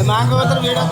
मांगो उधर वीडियो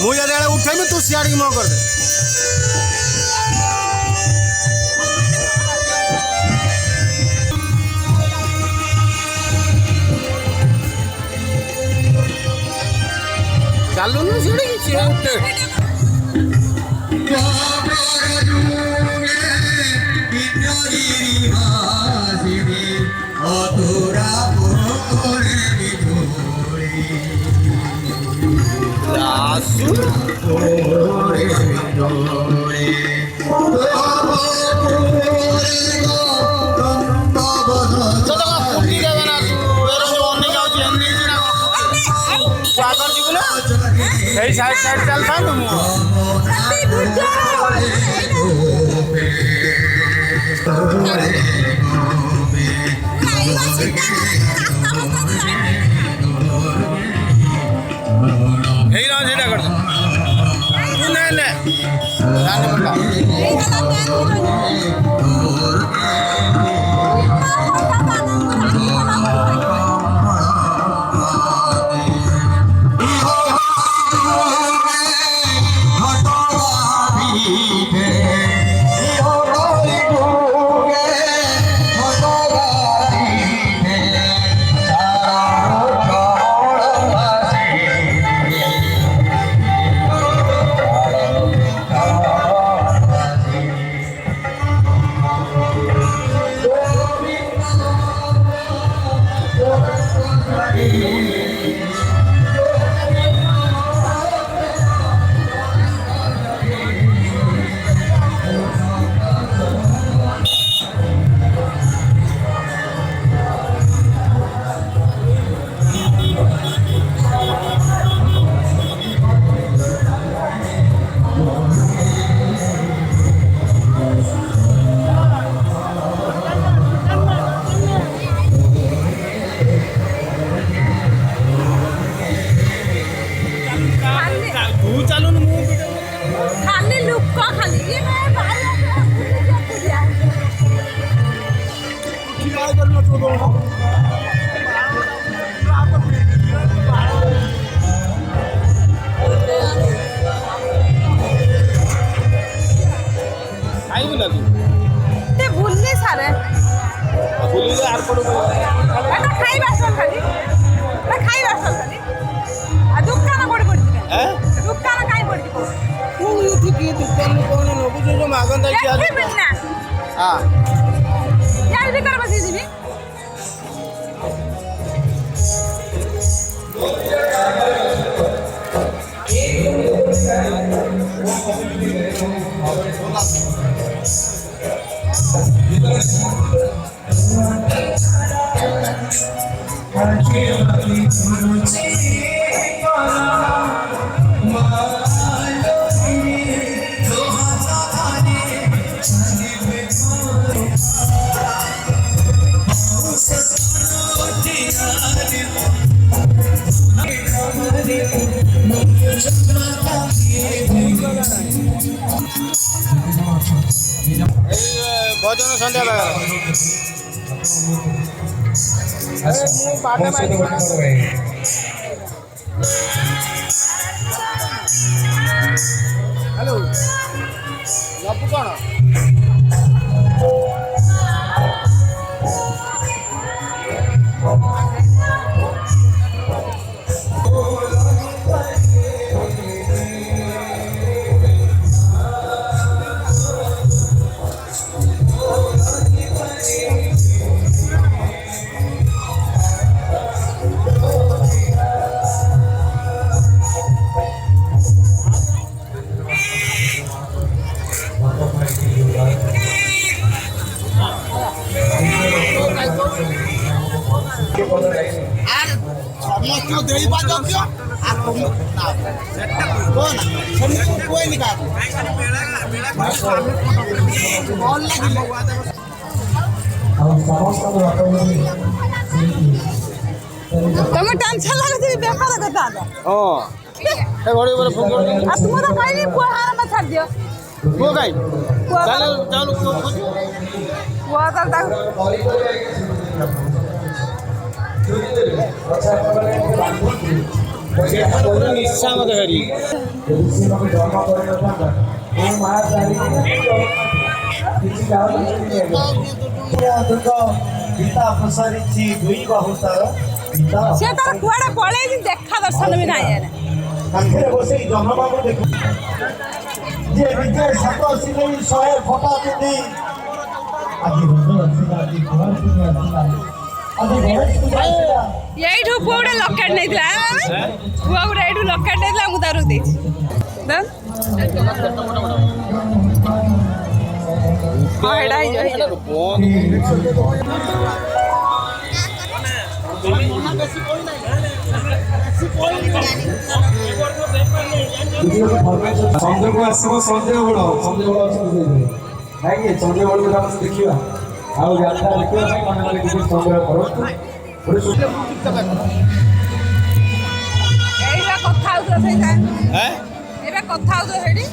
मुझे उठे में तू सियाड़ी मो कर दे चालू ना सियाड़ी उठे साइड साइड चलता तुम ଭଜନ ସନ୍ଧ୍ୟା ବାହାର ମୁଁ ବାଟ ମାରି ହ୍ୟାଲୋ ଲବୁ କ'ଣ ସମସ୍ତଙ୍କୁ ଦେଇପାରୁଛ କୁହନି କାହାକୁ ତମେ ଟେନସନ ଲାଗୁଛି ବେକାର କଥା ହଁ ଏ ଘଡ଼ି ଉପରେ ଫୋନ ଆଉ ତୁମ ତ କହିଲି ପୁଅ ଆରାମ ଛାଡ଼ି ଦିଅ ପୁଅ କାଇଁ ପୁଅ ଚାଲୁ ପୁଅ ପୁଅ ତ ତାକୁ ନିଶା ମତେ ହାରି ସେ ତାର କୁଆଡେ ପଳେଇଛି ଦେଖା ଦର୍ଶନ ବି ନାହିଁ ପାଖରେ ବସେଇ ଜହ୍ନବାବୁ ଦେଖୁ ଯେ ବିଜୟ ସାତ ସିଲେଇ 100 ଫଟା ପିନ୍ଧି ଆଜି ରଜ ଆସିଲା ଆଜି କୁମାର ପୂର୍ଣ୍ଣିମା ଆସିଲା ଆଜି ଗଣେଶ ପୂଜା ଆସିଲା ଏଇଠୁ ପୁଅ ଗୋଟେ ଲକେଟ ନେଇଥିଲା ପୁଅ ଗୋଟେ ଏଇଠୁ ଲକେଟ ନେଇଥିଲା ମୁଁ ତାରୁ ଦେଇଛି ହଁ ଏଇଟା ହେଇଯିବ ସଞ୍ଜକୁ ଆସିବ ସଞ୍ଜୟ ବଳ ଅଛନ୍ତି ନାଇଁ ସଞ୍ଜୟ ବଳ ଆମେ ଦେଖିବା ଆଉ ଯାତ୍ରା ଦେଖିବା ପାଇଁ ମନେ କିଛି ସଂଗ୍ରହ କରନ୍ତୁ ଏଇଟା କଥା ହଉଥିବ ସେଇଟା ଏଇଟା କଥା ହଉଥିବ ସେଇଠି